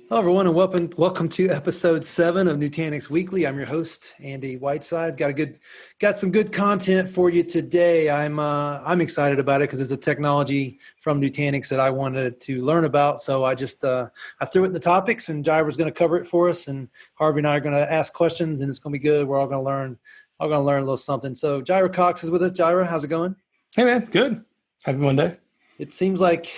Hello, everyone, and welcome to episode 7 of Nutanix Weekly. I'm your host, Andy Whiteside. Got some good content for you today. I'm excited about it because it's a technology from Nutanix that I wanted to learn about. So I threw it in the topics, and Jaira's going to cover it for us, and Harvey and I are going to ask questions, and it's going to be good. We're all going to learn a little something. So Jaira Cox is with us. Jaira, how's it going? Hey man, good. Happy Monday. It seems like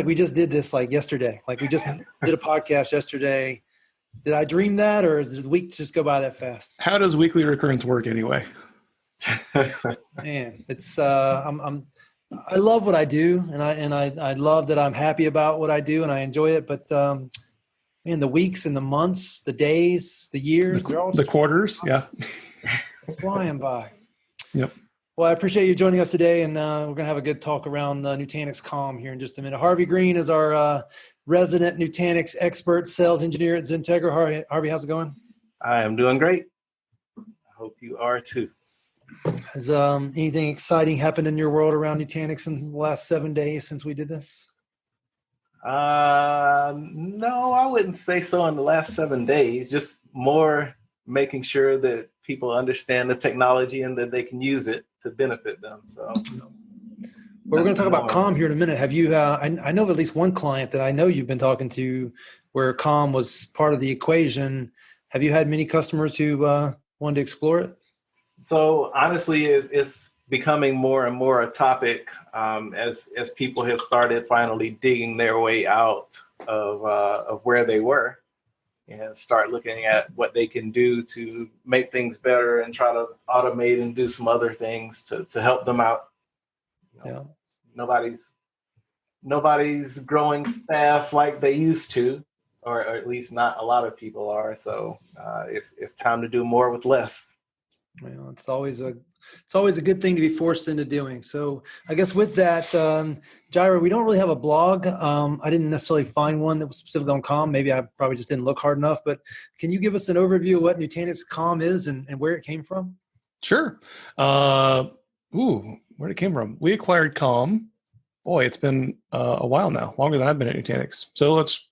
we just did this like yesterday. Like we just did a podcast yesterday. Did I dream that, or does the week just go by that fast? How does weekly recurrence work anyway? Man, it's I love what I do, and I love that I'm happy about what I do, and I enjoy it. But man, the weeks and the months, the days, the years, they're all the quarters, yeah, flying by. Yep. Well, I appreciate you joining us today, and we're going to have a good talk around Nutanix Calm here in just a minute. Harvey Green is our resident Nutanix expert sales engineer at XenTegra. Harvey, how's it going? I am doing great. I hope you are too. Has anything exciting happened in your world around Nutanix in the last 7 days since we did this? No, I wouldn't say so in the last 7 days. Just more making sure that people understand the technology and that they can use it to benefit them. So, we're going to talk about Calm here in a minute. Have you? I know of at least one client that I know you've been talking to, where Calm was part of the equation. Have you had many customers who wanted to explore it? So honestly, it's becoming more and more a topic as people have started finally digging their way out of where they were, and start looking at what they can do to make things better and try to automate and do some other things to help them out. Yeah. Nobody's growing staff like they used to, or at least not a lot of people are. So it's time to do more with less. Well, it's always a good thing to be forced into doing. So I guess with that, Jaira, we don't really have a blog. I didn't necessarily find one that was specific on Calm. Maybe I probably just didn't look hard enough. But can you give us an overview of what Nutanix Calm is and where it came from? Sure. Where it came from? We acquired Calm. Boy, it's been a while now, longer than I've been at Nutanix. So let's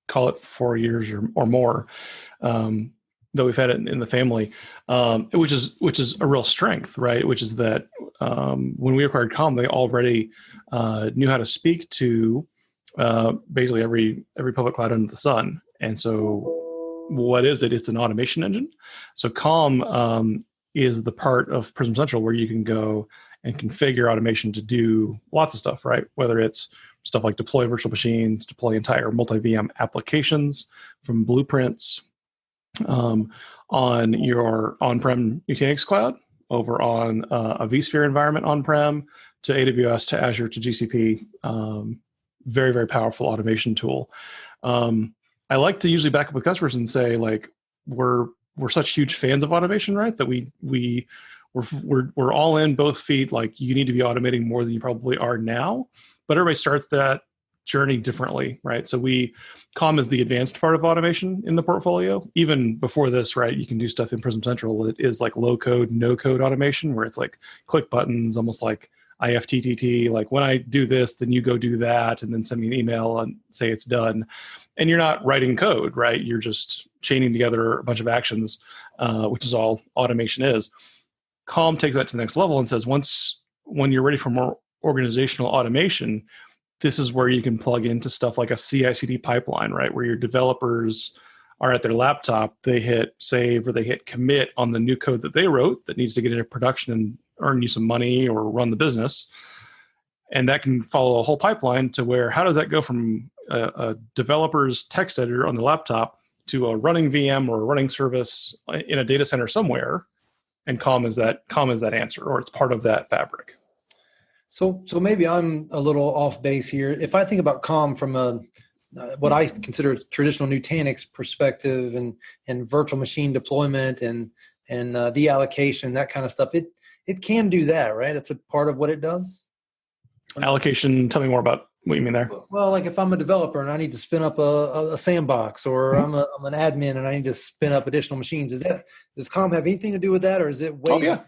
call it 4 years or more. Though we've had it in the family, which is a real strength, right? Which is that when we acquired Calm, they already knew how to speak to basically every public cloud under the sun. And so, what is it? It's an automation engine. So Calm is the part of Prism Central where you can go and configure automation to do lots of stuff, right? Whether it's stuff like deploy virtual machines, deploy entire multi-VM applications from blueprints. On your on-prem Nutanix cloud, over on a vSphere environment on-prem, to AWS, to Azure, to GCP. Very, very powerful automation tool. I like to usually back up with customers and say, like, we're such huge fans of automation, right? That we're all in both feet. Like, you need to be automating more than you probably are now, but everybody starts that journey differently, right? So Calm is the advanced part of automation in the portfolio. Even before this, right, you can do stuff in Prism Central that is like low code, no code automation, where it's like click buttons, almost like IFTTT, like when I do this, then you go do that, and then send me an email and say it's done. And you're not writing code, right? You're just chaining together a bunch of actions, which is all automation is. Calm takes that to the next level and says, when you're ready for more organizational automation, this is where you can plug into stuff like a CI/CD pipeline, right? Where your developers are at their laptop, they hit save or they hit commit on the new code that they wrote that needs to get into production and earn you some money or run the business. And that can follow a whole pipeline to where, how does that go from a developer's text editor on the laptop to a running VM or a running service in a data center somewhere? And Calm is that answer, or it's part of that fabric. So maybe I'm a little off base here. If I think about Calm from what I consider a traditional Nutanix perspective and virtual machine deployment and deallocation, that kind of stuff, it can do that, right? That's a part of what it does. Allocation. Tell me more about what you mean there. Well, like if I'm a developer and I need to spin up a sandbox, or I'm an admin and I need to spin up additional machines, does Calm have anything to do with that, or is it way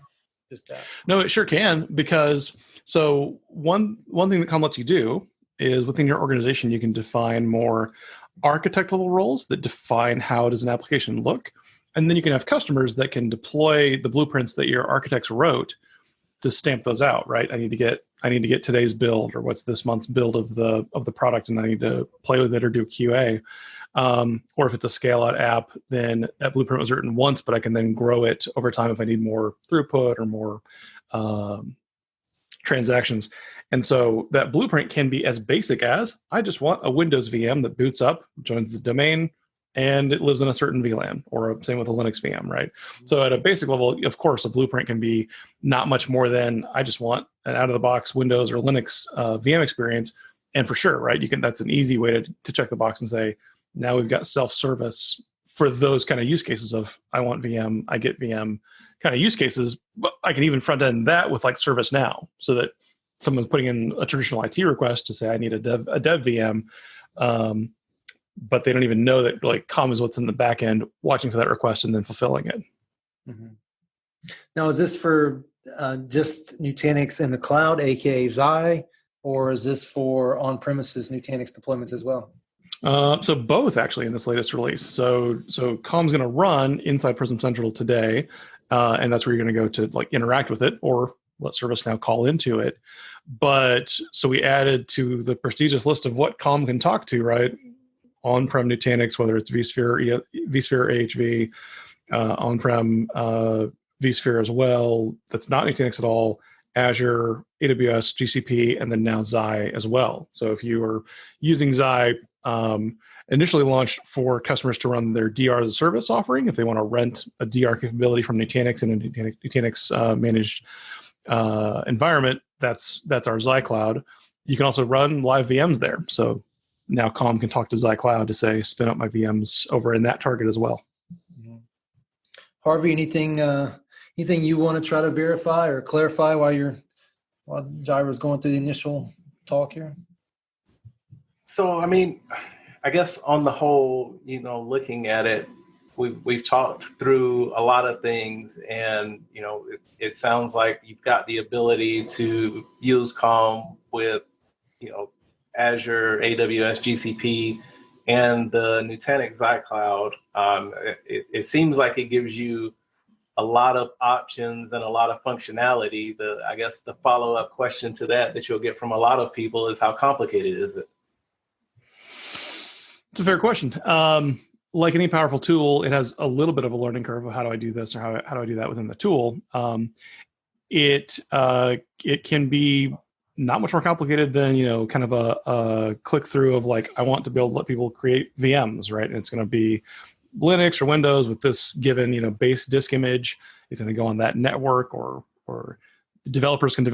just that? No, it sure can, because so one thing that Calm lets you do is within your organization, you can define more architect level roles that define how does an application look. And then you can have customers that can deploy the blueprints that your architects wrote to stamp those out, right? I need to get today's build, or what's this month's build of the product, and I need to play with it or do QA. Or if it's a scale out app, then that blueprint was written once, but I can then grow it over time if I need more throughput or more transactions. And so that blueprint can be as basic as, I just want a Windows VM that boots up, joins the domain, and it lives in a certain VLAN, or same with a Linux VM, right? So at a basic level, of course, a blueprint can be not much more than, I just want an out-of-the-box Windows or Linux VM experience. And for sure, right, that's an easy way to check the box and say, now we've got self-service for those kind of use cases of, I want VM, I get VM kind of use cases. But I can even front end that with like ServiceNow, so that someone's putting in a traditional IT request to say, I need a dev VM, but they don't even know that like COM is what's in the back end, watching for that request and then fulfilling it. Mm-hmm. Now, is this for just Nutanix in the cloud, aka Xi, or is this for on-premises Nutanix deployments as well? So both actually in this latest release. So COM's going to run inside Prism Central today, and that's where you're going to go to like interact with it or let ServiceNow call into it. But so we added to the prestigious list of what COM can talk to, right? On-prem Nutanix, whether it's vSphere, AHV, on-prem vSphere as well. That's not Nutanix at all. Azure, AWS, GCP, and then now Xi as well. So if you are using Xi, initially launched for customers to run their DR as a service offering, if they want to rent a DR capability from Nutanix in a Nutanix managed environment, that's our Xi Cloud. You can also run live VMs there. So now COM can talk to Xi Cloud to say, spin up my VMs over in that target as well. Harvey, anything you want to try to verify or clarify while Jaira's going through the initial talk here? So, I mean, I guess on the whole, looking at it, we've talked through a lot of things, and it sounds like you've got the ability to use COM with Azure, AWS, GCP, and the Nutanix Xi Cloud. It seems like it gives you a lot of options and a lot of functionality. I guess the follow-up question to that you'll get from a lot of people is, how complicated is it? It's a fair question. Like any powerful tool, it has a little bit of a learning curve of how do I do this or how do I do that within the tool. It can be not much more complicated than kind of a click through of like, I want to be able to let people create VMs, right? And it's going to be Linux or Windows with this given base disk image. It's going to go on that network, or developers can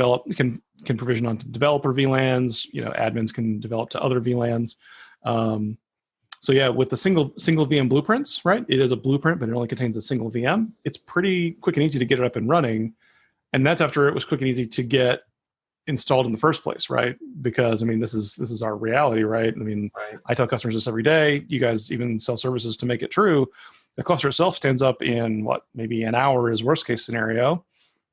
provision onto developer VLANs. Admins can develop to other VLANs. So yeah, with the single VM blueprints, right? It is a blueprint, but it only contains a single VM. It's pretty quick and easy to get it up and running, and that's after it was quick and easy to get installed in the first place, right? Because this is our reality, right? Right. I tell customers this every day. You guys even sell services to make it true. The cluster itself stands up in maybe an hour is worst case scenario.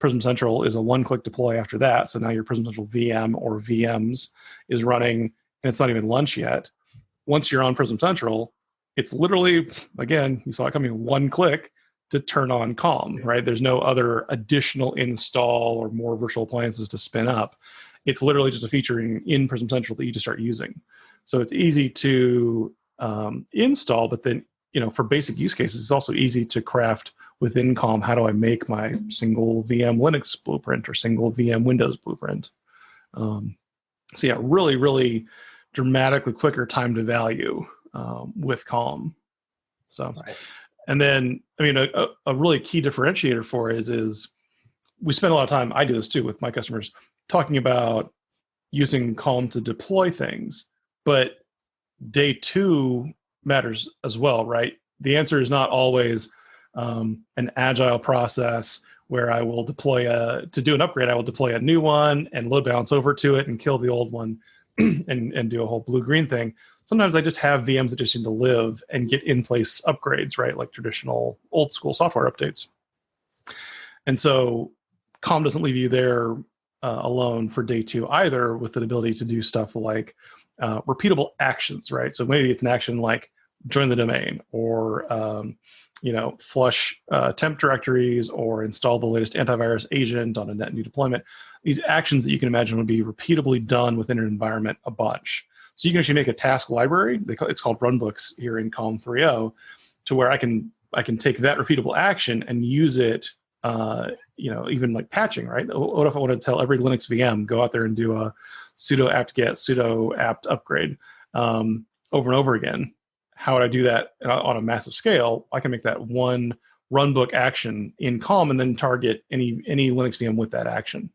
Prism Central is a one-click deploy after that. So now your Prism Central VM or VMs is running, and it's not even lunch yet. Once you're on Prism Central, it's literally, again, you saw it coming, one click to turn on COM, right? There's no other additional install or more virtual appliances to spin up. It's literally just a feature in Prism Central that you just start using. So it's easy to install, but then, for basic use cases, it's also easy to craft within COM. How do I make my single VM Linux blueprint or single VM Windows blueprint? So yeah, really, really dramatically quicker time to value with COM. So. Right. And then, a really key differentiator for it is we spend a lot of time, I do this too with my customers, talking about using COM to deploy things, but day two matters as well, right? The answer is not always an agile process where I will to do an upgrade, I will deploy a new one and load balance over to it and kill the old one and do a whole blue-green thing. Sometimes I just have VMs that just need to live and get in-place upgrades, right? Like traditional old-school software updates. And so COM doesn't leave you there alone for day two either, with the ability to do stuff like repeatable actions, right? So maybe it's an action like join the domain, or flush temp directories, or install the latest antivirus agent on a net new deployment. These actions that you can imagine would be repeatably done within an environment a bunch. So you can actually make a task library. It's called runbooks here in Calm 3.0, to where I can take that repeatable action and use it. Even like patching, right? What if I want to tell every Linux VM, go out there and do a sudo apt-get, sudo apt upgrade over and over again? How would I do that on a massive scale? I can make that one runbook action in Calm and then target any Linux VM with that action.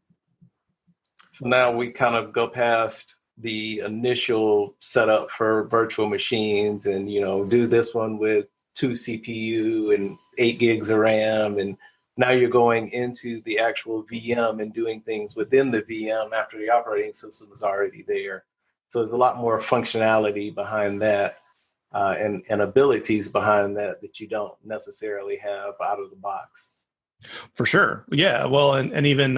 So now we kind of go past the initial setup for virtual machines and, do this one with 2 CPU and 8 gigs of RAM. And now you're going into the actual VM and doing things within the VM after the operating system is already there. So there's a lot more functionality behind that and abilities behind that you don't necessarily have out of the box. For sure. Yeah. Well, and even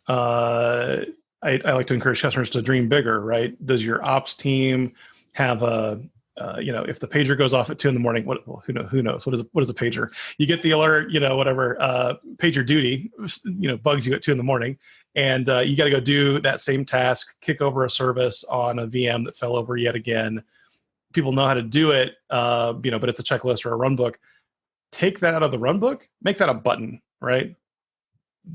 I like to encourage customers to dream bigger, right? Does your ops team have if the pager goes off at 2 a.m, who knows? What is a pager? You get the alert, pager duty, bugs you at 2 a.m, and you got to go do that same task, kick over a service on a VM that fell over yet again. People know how to do it, but it's a checklist or a runbook. Take that out of the runbook, make that a button, right?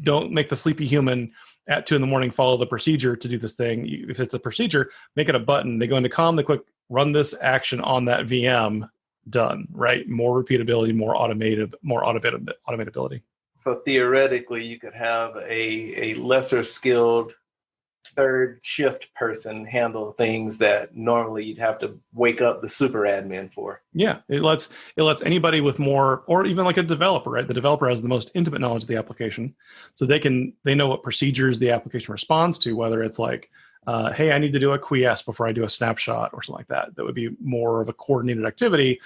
Don't make the sleepy human at 2 a.m. follow the procedure to do this thing. If it's a procedure, make it a button. They go into Calm, they click run this action on that VM, done, right? More repeatability, more automatability. So theoretically, you could have a lesser skilled third shift person handle things that normally you'd have to wake up the super admin for. Yeah, it lets anybody with more, or even like a developer, right? The developer has the most intimate knowledge of the application, so they know what procedures the application responds to, whether it's like, hey, I need to do a quiesce before I do a snapshot or something like that. That would be more of a coordinated activity.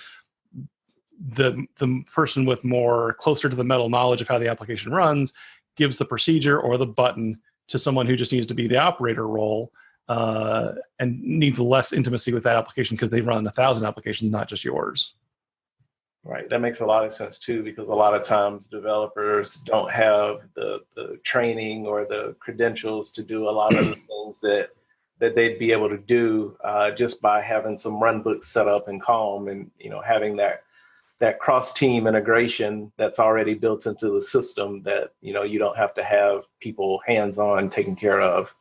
The person with more closer to the metal knowledge of how the application runs gives the procedure or the button to someone who just needs to be the operator role and needs less intimacy with that application because they run 1,000 applications, not just yours. Right. That makes a lot of sense too, because a lot of times developers don't have the training or the credentials to do a lot of the things that they'd be able to do just by having some runbooks set up in Calm and, having that cross-team integration that's already built into the system that, you don't have to have people hands-on taken care of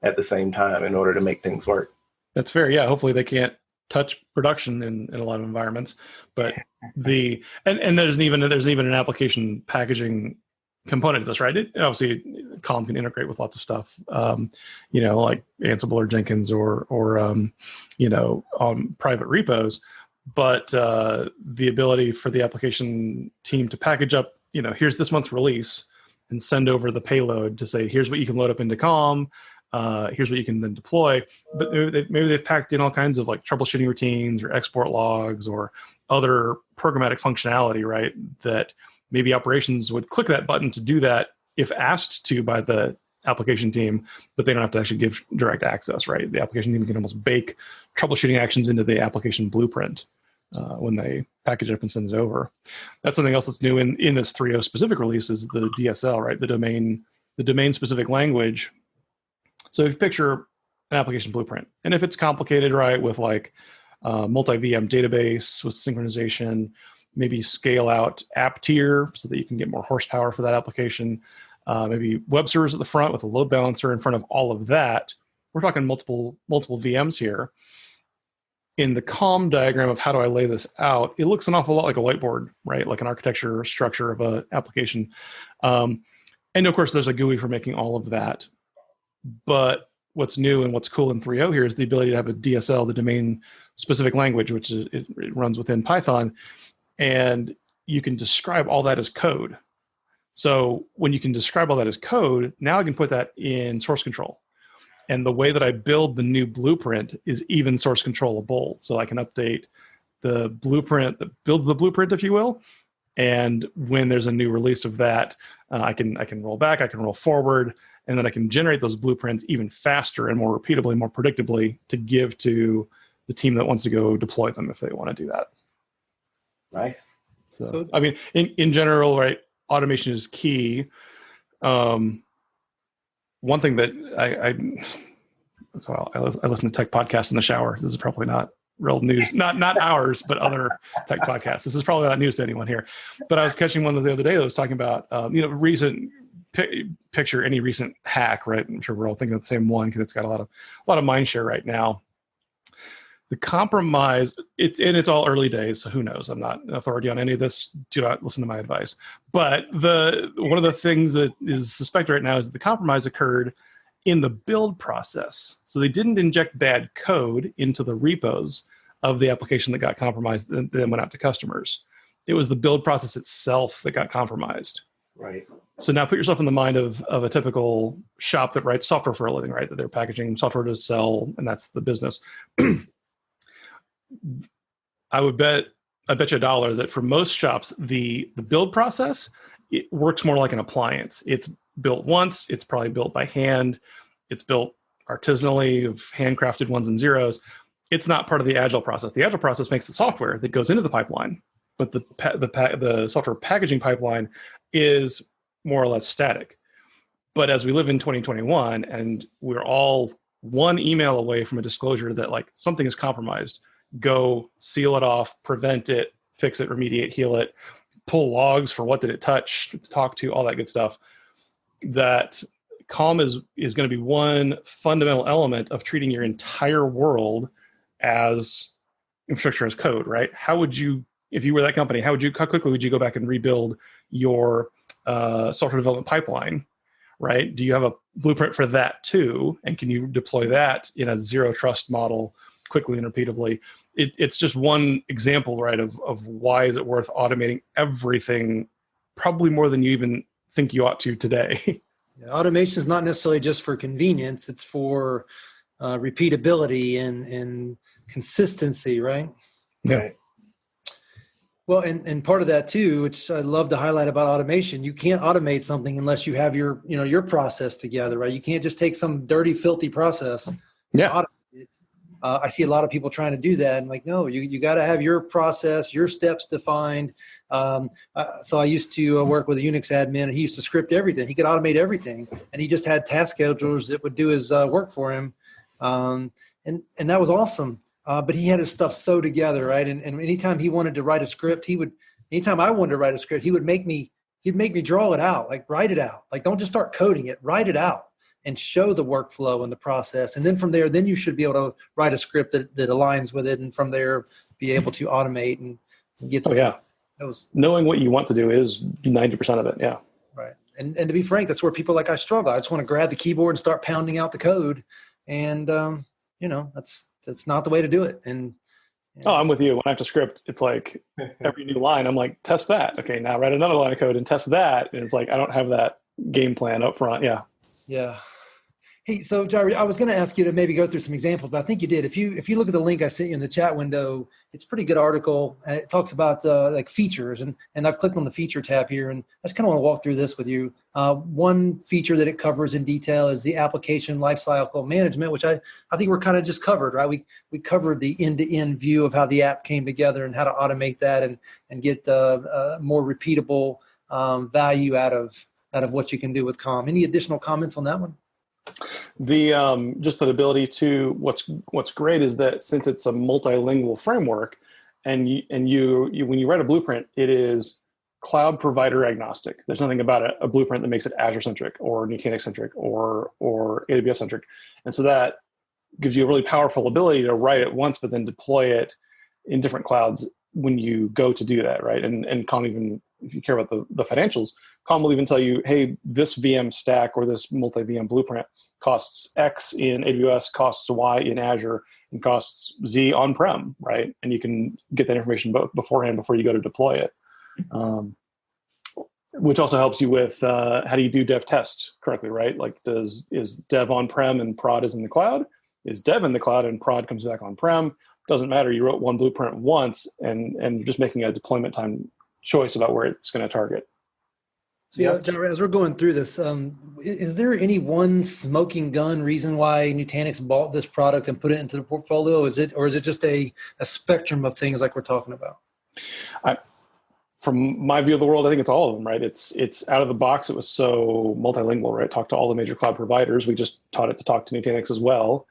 at the same time in order to make things work. That's fair. Yeah. Hopefully they can't touch production in a lot of environments, but and there's even an application packaging component to this, right? Obviously Calm can integrate with lots of stuff, like Ansible or Jenkins or on private repos. But the ability for the application team to package up, here's this month's release and send over the payload to say, here's what you can load up into Calm, here's what you can then deploy. But maybe they've packed in all kinds of like troubleshooting routines or export logs or other programmatic functionality, right? That maybe operations would click that button to do that if asked to by the application team, but they don't have to actually give direct access, right? The application team can almost bake troubleshooting actions into the application blueprint when they package it up and send it over. That's something else that's new in this 3.0 specific release is the DSL, right? The domain specific language. So if you picture an application blueprint, and if it's complicated, right, with like multi-VM database with synchronization, maybe scale out app tier so that you can get more horsepower for that application, maybe web servers at the front with a load balancer in front of all of that. We're talking multiple VMs here. In the Calm diagram of how do I lay this out, it looks an awful lot like a whiteboard, right? Like an architecture structure of an application. And of course, there's a GUI for making all of that. But what's new and what's cool in 3.0 here is the ability to have a DSL, the domain-specific language, which it runs within Python, and you can describe all that as code. So when you can describe all that as code, now I can put that in source control. And the way that I build the new blueprint is even source controllable. So I can update the blueprint that builds the blueprint, if you will. And when there's a new release of that, I can roll back, I can roll forward, And then I can generate those blueprints even faster and more repeatably, more predictably to give to the team that wants to go deploy them if they want to do that. Nice. So, I mean, in general, right, automation is key. One thing that I listen to tech podcasts in the shower. This is probably not real news, not ours, but other tech podcasts. This is probably not news to anyone here. But I was catching one the other day that was talking about, picture any recent hack, right? I'm sure we're all thinking of the same one because it's got a lot of mind share right now. The compromise, it's all early days, so who knows? I'm not an authority on any of this. Do not listen to my advice. But one of the things that is suspected right now is that the compromise occurred in the build process. So they didn't inject bad code into the repos of the application that got compromised and then went out to customers. It was the build process itself that got compromised. Right. So now put yourself in the mind of a typical shop that writes software for a living, right? That they're packaging software to sell, and that's the business. I bet you $1 that for most shops, the build process, it works more like an appliance. It's built once. It's probably built by hand. It's built artisanally of handcrafted ones and zeros. It's not part of the agile process. The agile process makes the software that goes into the pipeline, but the software packaging pipeline is more or less static. But as we live in 2021, and we're all one email away from a disclosure that like something is compromised, go seal it off, prevent it, fix it, remediate, heal it, pull logs for what did it touch, talk to, all that good stuff. That Calm is going to be one fundamental element of treating your entire world as infrastructure as code, right? How would you, if you were that company, how quickly would you go back and rebuild your software development pipeline, right? Do you have a blueprint for that too? And can you deploy that in a zero trust model quickly and repeatably? It's just one example, right, of why is it worth automating everything, probably more than you even think you ought to today. Yeah, automation is not necessarily just for convenience. It's for repeatability and consistency, right? Yeah. Right. Well, and part of that too, which I love to highlight about automation, you can't automate something unless you have your process together, right? You can't just take some dirty, filthy process. Yeah. Automate it. I see a lot of people trying to do that. And like, no, you got to have your process, your steps defined. So I used to work with a Unix admin, and he used to script everything. He could automate everything, and he just had task schedulers that would do his work for him. And that was awesome. But he had his stuff so together, right? And anytime he wanted to write a script, anytime I wanted to write a script, he'd make me draw it out, like write it out. Like, don't just start coding it, write it out and show the workflow and the process. And then from there, then you should be able to write a script that aligns with it. And from there, be able to automate and get the knowing what you want to do is 90% of it. Yeah. Right. And to be frank, that's where people like I struggle. I just want to grab the keyboard and start pounding out the code. And, that's not the way to do it. And I'm with you. When I have to script, it's like every new line, I'm like, test that. Okay, now write another line of code and test that. And it's like, I don't have that game plan up front. Yeah. Yeah. Hey, so Jerry, I was going to ask you to maybe go through some examples, but I think you did. If you look at the link I sent you in the chat window, it's a pretty good article. And it talks about like features, and I've clicked on the feature tab here, and I just kind of want to walk through this with you. One feature that it covers in detail is the application lifecycle management, which I think we're kind of just covered, right? We covered the end-to-end view of how the app came together and how to automate that and get more repeatable value out of what you can do with Calm. Any additional comments on that one? The just the ability to what's great is that since it's a multilingual framework, and you when you write a blueprint, it is cloud provider agnostic. There's nothing about a blueprint that makes it Azure centric or Nutanix centric or AWS centric, and so that gives you a really powerful ability to write it once, but then deploy it in different clouds when you go to do that, right? And Calm, even if you care about the financials, Calm will even tell you, hey, this VM stack or this multi-VM blueprint costs X in AWS, costs Y in Azure, and costs Z on-prem, right? And you can get that information beforehand before you go to deploy it, which also helps you with how do you do dev test correctly, right? Like, is dev on-prem and prod is in the cloud? Is dev in the cloud and prod comes back on-prem? Doesn't matter. You wrote one blueprint once, and you're just making a deployment time choice about where it's going to target. So yeah, John, as we're going through this, is there any one smoking gun reason why Nutanix bought this product and put it into the portfolio? Is it just a spectrum of things like we're talking about? From my view of the world, I think it's all of them, right? It's out of the box. It was so multilingual, right? Talk to all the major cloud providers. We just taught it to talk to Nutanix as well.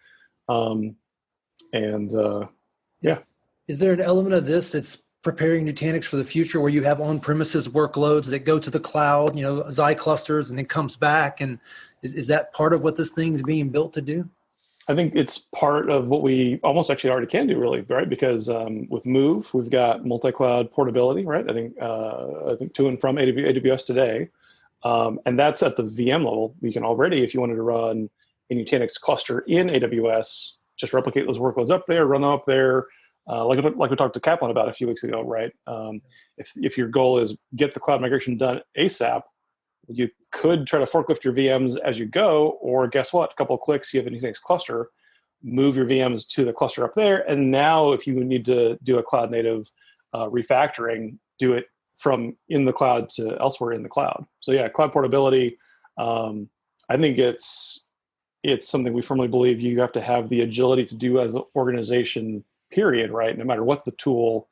Is there an element of this that's preparing Nutanix for the future where you have on-premises workloads that go to the cloud, Xi clusters, and then comes back? And is that part of what this thing's being built to do? I think it's part of what we almost actually already can do, really, right? Because with Move, we've got multi-cloud portability, right? I think to and from AWS today, and that's at the VM level. You can already, if you wanted to run a Nutanix cluster in AWS, just replicate those workloads up there, run them up there, like we talked to Kaplan about a few weeks ago, right? If your goal is get the cloud migration done ASAP, you could try to forklift your VMs as you go, or guess what? A couple of clicks, you have a Nutanix cluster, move your VMs to the cluster up there. And now if you need to do a cloud native refactoring, do it from in the cloud to elsewhere in the cloud. So yeah, cloud portability, I think it's something we firmly believe you have to have the agility to do as an organization, period, right? No matter what the tool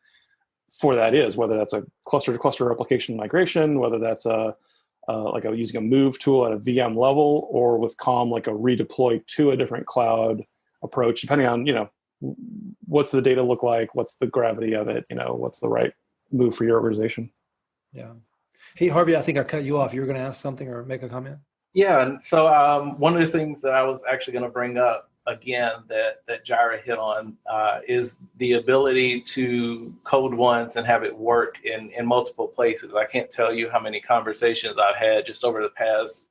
for that is, whether that's a cluster to cluster replication migration, whether that's using a move tool at a VM level, or with Calm, like a redeploy to a different cloud approach, depending on, what's the data look like, what's the gravity of it, what's the right move for your organization. Yeah. Hey, Harvey, I think I cut you off. You were going to ask something or make a comment? Yeah. And so one of the things that I was actually going to bring up again that Jaira hit on is the ability to code once and have it work in multiple places. I can't tell you how many conversations I've had just over the past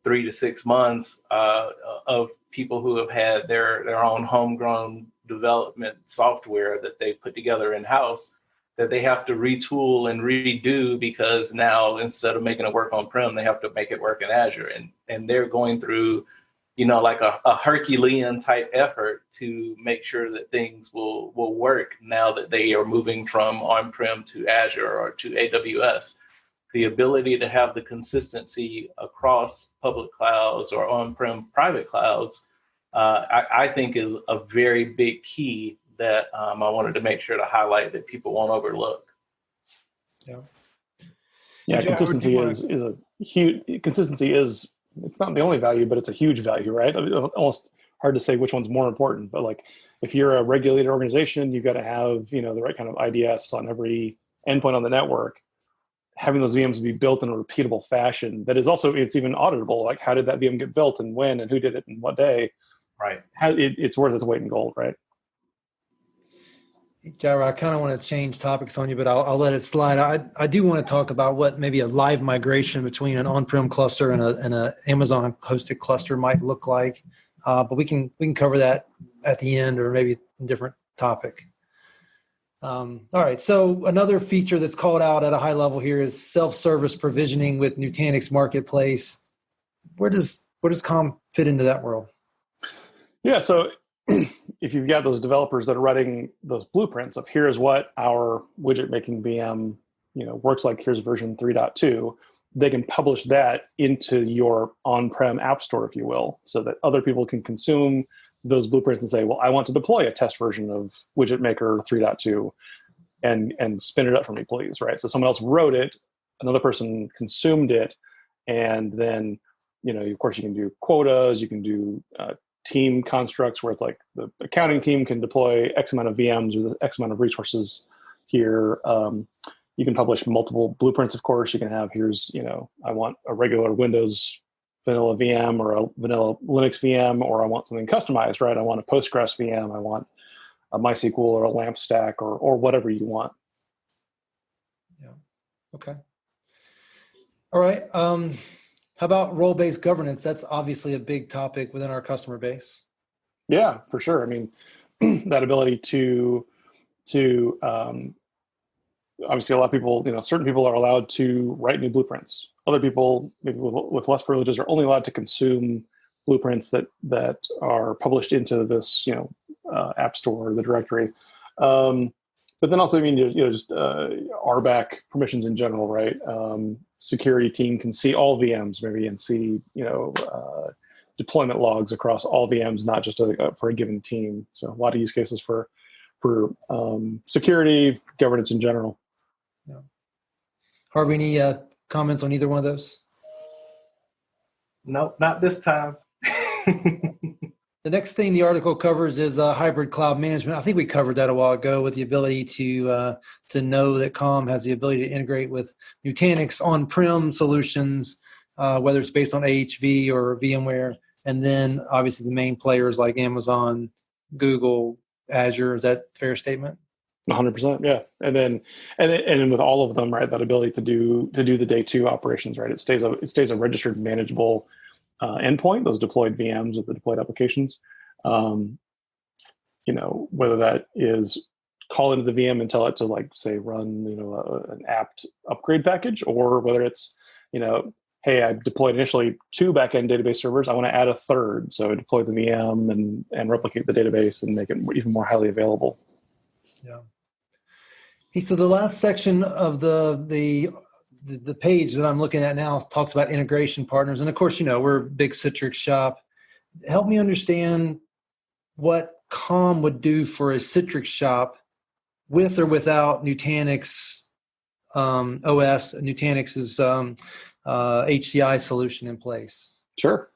3 to 6 months of people who have had their own homegrown development software that they put together in-house that they have to retool and redo, because now instead of making it work on-prem, they have to make it work in Azure. And they're going through like a Herculean type effort to make sure that things will work now that they are moving from on-prem to Azure or to AWS. The ability to have the consistency across public clouds or on-prem private clouds, I think is a very big key that I wanted to make sure to highlight that people won't overlook. Yeah, consistency is a huge. Consistency is, it's not the only value, but it's a huge value, right? Almost hard to say which one's more important, but like if you're a regulated organization, you've got to have, the right kind of IDS on every endpoint on the network. Having those VMs be built in a repeatable fashion that is also, it's even auditable. Like, how did that VM get built and when and who did it and what day? Right. It's worth its weight in gold, right? Jaira, I kind of want to change topics on you, but I'll let it slide. I do want to talk about what maybe a live migration between an on-prem cluster and an Amazon hosted cluster might look like. But we can cover that at the end, or maybe a different topic. All right. So another feature that's called out at a high level here is self-service provisioning with Nutanix Marketplace. Where does Calm fit into that world? Yeah. So if you've got those developers that are writing those blueprints of here's what our widget making VM, works like, here's version 3.2, they can publish that into your on-prem app store, if you will, so that other people can consume those blueprints and say, well, I want to deploy a test version of widget maker 3.2 and spin it up for me, please, right? So someone else wrote it, another person consumed it, and then, of course you can do quotas, you can do team constructs where it's like the accounting team can deploy X amount of VMs with X amount of resources here. You can publish multiple blueprints, of course. You can have, here's, I want a regular Windows vanilla VM or a vanilla Linux VM, or I want something customized, right? I want a Postgres VM. I want a MySQL or a LAMP stack or whatever you want. Yeah. Okay. All right. How about role-based governance? That's obviously a big topic within our customer base. Yeah, for sure. I mean, that ability to obviously a lot of people, certain people are allowed to write new blueprints. Other people, maybe with less privileges, are only allowed to consume blueprints that are published into this, app store or the directory. But But then also, I mean, just RBAC permissions in general, right? Security team can see all VMs, maybe, and see, deployment logs across all VMs, not just for a given team. So a lot of use cases for security, governance in general. Yeah. Harvey, any comments on either one of those? Nope, not this time. The next thing the article covers is hybrid cloud management. I think we covered that a while ago with the ability to know that COM has the ability to integrate with Nutanix on-prem solutions, whether it's based on AHV or VMware, and then obviously the main players like Amazon, Google, Azure. Is that a fair statement? 100%, yeah. And then with all of them, right, that ability to do the day two operations, right? It stays a registered, manageable endpoint, those deployed VMs with the deployed applications. Whether that is call into the VM and tell it to, like, say, run, an apt upgrade package, or whether it's, hey, I deployed initially 2 backend database servers, I want to add a third. So I deploy the VM and replicate the database and make it even more highly available. Yeah. Hey, so the last section of the page that I'm looking at now talks about integration partners. And of course, we're a big Citrix shop. Help me understand what COM would do for a Citrix shop with or without Nutanix OS, Nutanix's HCI solution in place. Sure.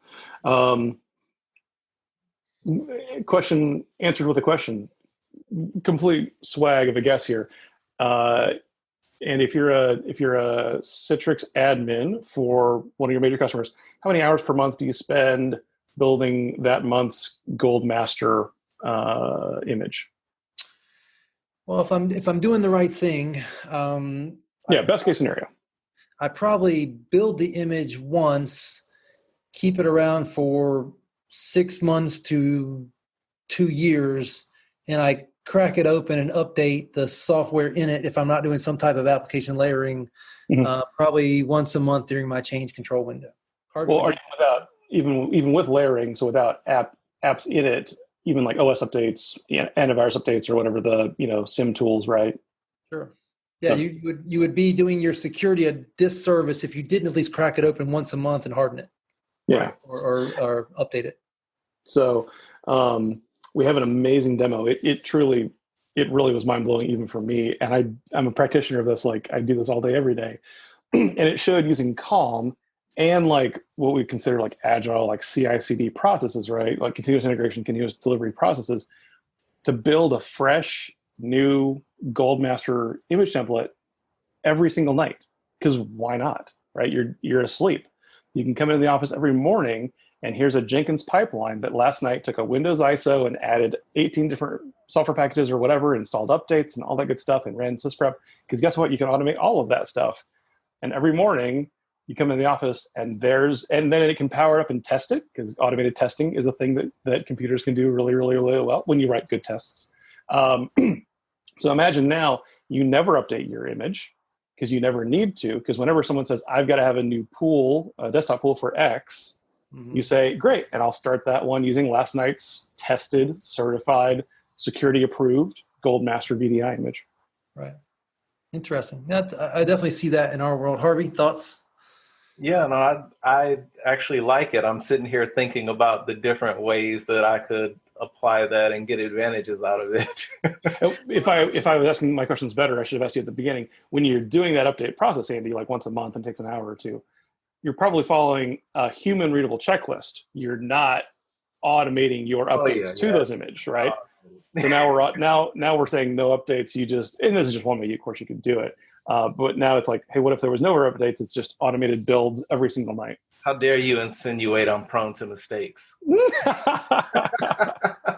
Question answered with a question. Complete swag of a guess here. And if you're a Citrix admin for one of your major customers, how many hours per month do you spend building that month's Gold Master image? Well, if I'm doing the right thing, best case scenario, I probably build the image once, keep it around for 6 months to 2 years, and I crack it open and update the software in it if I'm not doing some type of application layering, probably once a month during my change control window. Are you without even with layering, so without apps in it, even like OS updates, antivirus updates, or whatever the SIM tools, right? Sure. Yeah, so you would be doing your security a disservice if you didn't at least crack it open once a month and harden it. Yeah. Or update it. So we have an amazing demo. It really was mind blowing even for me. And I'm a practitioner of this. Like, I do this all day, every day. And it showed using COM and like what we consider like agile, like CI/CD processes, right? Like continuous integration, continuous delivery processes, to build a fresh, new Gold Master image template every single night. Because why not, right? You're asleep. You can come into the office every morning, and here's a Jenkins pipeline that last night took a Windows ISO and added 18 different software packages or whatever, installed updates and all that good stuff, and ran sysprep. Because guess what? You can automate all of that stuff. And every morning, you come in the office, and then it can power up and test it, because automated testing is a thing that computers can do really, really, really well when you write good tests. So imagine now you never update your image, because you never need to, because whenever someone says, I've got to have a new pool, a desktop pool for X, you say, great, and I'll start that one using last night's tested, certified, security approved Gold Master VDI image. Right. Interesting. I definitely see that in our world. Harvey, thoughts? Yeah, no, I actually like it. I'm sitting here thinking about the different ways that I could apply that and get advantages out of it. If I was asking my questions better, I should have asked you at the beginning. When you're doing that update process, Andy, like once a month and takes an hour or two, you're probably following a human readable checklist. You're not automating your updates to those images, right? So now we're saying no updates. You just, and this is just one way, of course, you can do it. But now it's like, hey, what if there was no updates? It's just automated builds every single night. How dare you insinuate I'm prone to mistakes?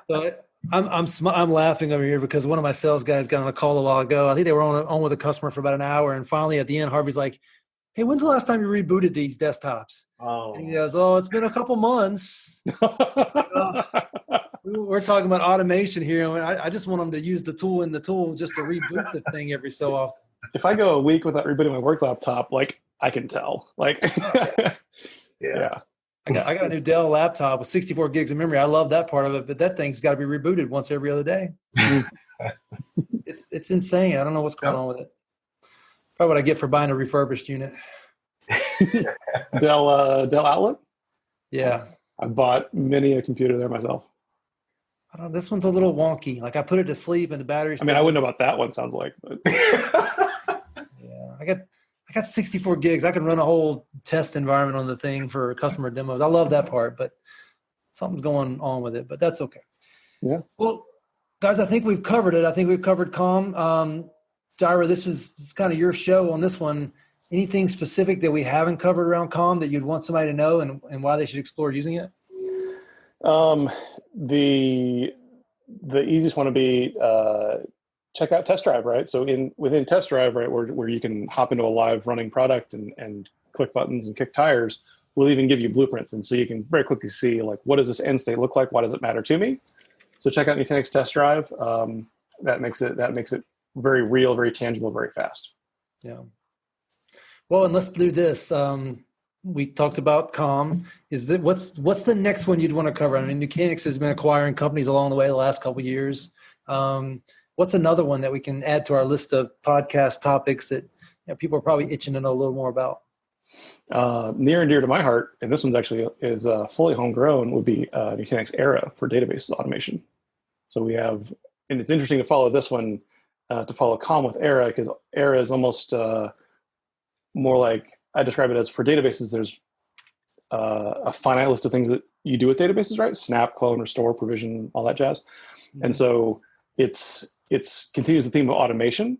So I'm laughing over here because one of my sales guys got on a call a while ago. I think they were on with a customer for about an hour, and finally at the end, Harvey's like, "Hey, when's the last time you rebooted these desktops?" Oh, and he goes, "Oh, it's been a couple months." We're talking about automation here, and I just want them to use the tool in the tool just to reboot the thing every so often. If I go a week without rebooting my work laptop, like, I can tell. Like, yeah. I got a new Dell laptop with 64 gigs of memory. I love that part of it, but that thing's got to be rebooted once every other day. It's insane. I don't know what's going on with it. Probably what I get for buying a refurbished unit. Dell Outlook. Yeah. I bought many a computer there myself. I don't know. This one's a little wonky. Like I put it to sleep and the battery's I mean, I wouldn't know about that one. Sounds like, but yeah. I got 64 gigs. I can run a whole test environment on the thing for customer demos. I love that part, but something's going on with it. But that's okay. Yeah. Well, guys, I think we've covered it. I think we've covered COM. Jaira, this is kind of your show on this one. Anything specific that we haven't covered around COM that you'd want somebody to know and why they should explore using it? The easiest one to be check out Test Drive, right? So within Test Drive, right, where you can hop into a live running product and click buttons and kick tires, we'll even give you blueprints, and so you can very quickly see like what does this end state look like? Why does it matter to me? So check out Nutanix Test Drive. That makes it very real, very tangible, very fast. Yeah. Well, and let's do this. We talked about COM. What's the next one you'd want to cover? I mean, Nutanix has been acquiring companies along the way the last couple of years. What's another one that we can add to our list of podcast topics that people are probably itching to know a little more about? Near and dear to my heart, and this one's actually is fully homegrown, would be Nutanix Era for database automation. So we have, and it's interesting to follow this one, to follow COM with Era, because Era is almost more like, I describe it as, for databases, there's a finite list of things that you do with databases, right? Snap, clone, restore, provision, all that jazz. Mm-hmm. And so it's continues the theme of automation,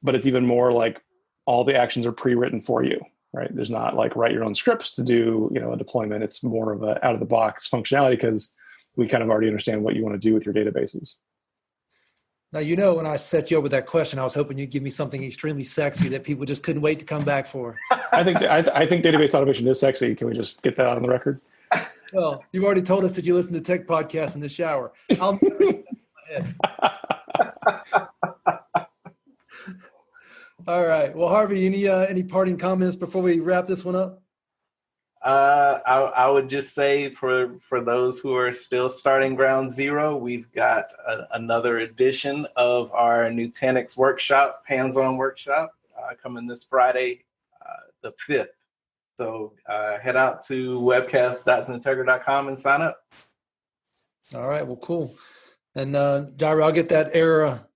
but it's even more like all the actions are pre-written for you, right? There's not like write your own scripts to do, a deployment. It's more of a out of the box functionality because we kind of already understand what you want to do with your databases. Now, when I set you up with that question, I was hoping you'd give me something extremely sexy that people just couldn't wait to come back for. I think database automation is sexy. Can we just get that on the record? Well, you've already told us that you listen to tech podcasts in the shower. I'll All right. Well, Harvey, any parting comments before we wrap this one up? I would just say for those who are still starting ground zero, we've got another edition of our Nutanix workshop, hands-on workshop, coming this Friday, the 5th. So head out to webcast.XenTegra.com and sign up. All right. Well, cool. And Jaira, I'll get that Era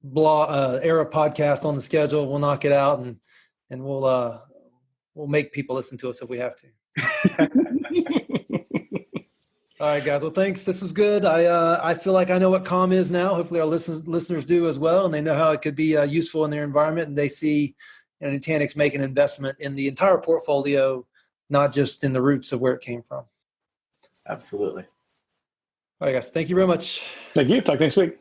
podcast on the schedule. We'll knock it out and we'll make people listen to us if we have to. All right, guys. Well, thanks. This is good. I feel like I know what COM is now. Hopefully our listeners do as well, and they know how it could be useful in their environment, and they see Nutanix make an investment in the entire portfolio, not just in the roots of where it came from. Absolutely. All right, guys. Thank you very much. Thank you. Talk next week.